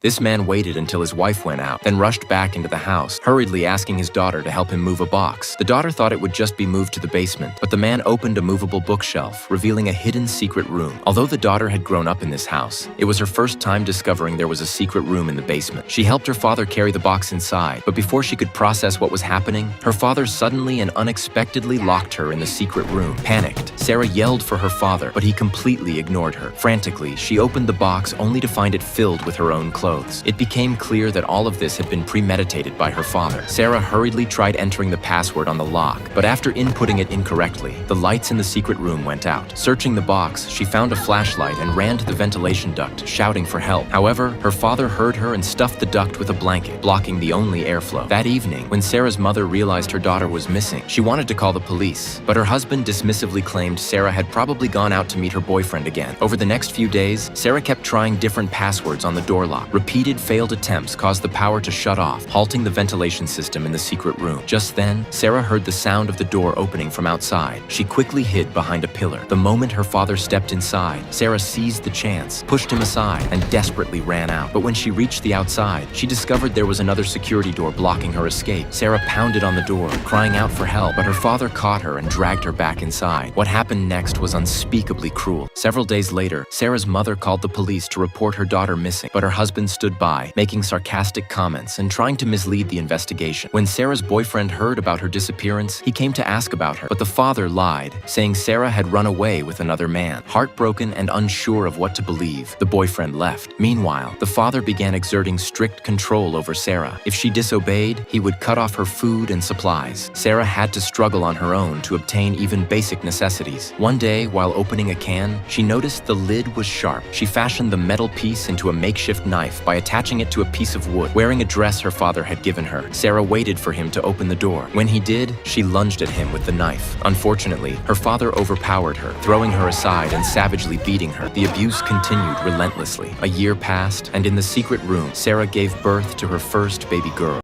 This man waited until his wife went out, then rushed back into the house, hurriedly asking his daughter to help him move a box. The daughter thought it would just be moved to the basement, but the man opened a movable bookshelf, revealing a hidden secret room. Although the daughter had grown up in this house, it was her first time discovering there was a secret room in the basement. She helped her father carry the box inside, but before she could process what was happening, her father suddenly and unexpectedly locked her in the secret room. Panicked, Sarah yelled for her father, but he completely ignored her. Frantically, she opened the box only to find it filled with her own clothes. It became clear that all of this had been premeditated by her father. Sarah hurriedly tried entering the password on the lock, but after inputting it incorrectly, the lights in the secret room went out. Searching the box, she found a flashlight and ran to the ventilation duct, shouting for help. However, her father heard her and stuffed the duct with a blanket, blocking the only airflow. That evening, when Sarah's mother realized her daughter was missing, she wanted to call the police, but her husband dismissively claimed Sarah had probably gone out to meet her boyfriend again. Over the next few days, Sarah kept trying different passwords on the door lock. Repeated failed attempts caused the power to shut off, halting the ventilation system in the secret room. Just then, Sarah heard the sound of the door opening from outside. She quickly hid behind a pillar. The moment her father stepped inside, Sarah seized the chance, pushed him aside, and desperately ran out. But when she reached the outside, she discovered there was another security door blocking her escape. Sarah pounded on the door, crying out for help, but her father caught her and dragged her back inside. What happened next was unspeakably cruel. Several days later, Sarah's mother called the police to report her daughter missing, but her husband stood by, making sarcastic comments and trying to mislead the investigation. When Sarah's boyfriend heard about her disappearance, he came to ask about her, but the father lied, saying Sarah had run away with another man. Heartbroken and unsure of what to believe, the boyfriend left. Meanwhile, the father began exerting strict control over Sarah. If she disobeyed, he would cut off her food and supplies. Sarah had to struggle on her own to obtain even basic necessities. One day, while opening a can, she noticed the lid was sharp. She fashioned the metal piece into a makeshift knife by attaching it to a piece of wood. Wearing a dress her father had given her, Sarah waited for him to open the door. When he did, she lunged at him with the knife. Unfortunately, her father overpowered her, throwing her aside and savagely beating her. The abuse continued relentlessly. A year passed, and in the secret room, Sarah gave birth to her first baby girl.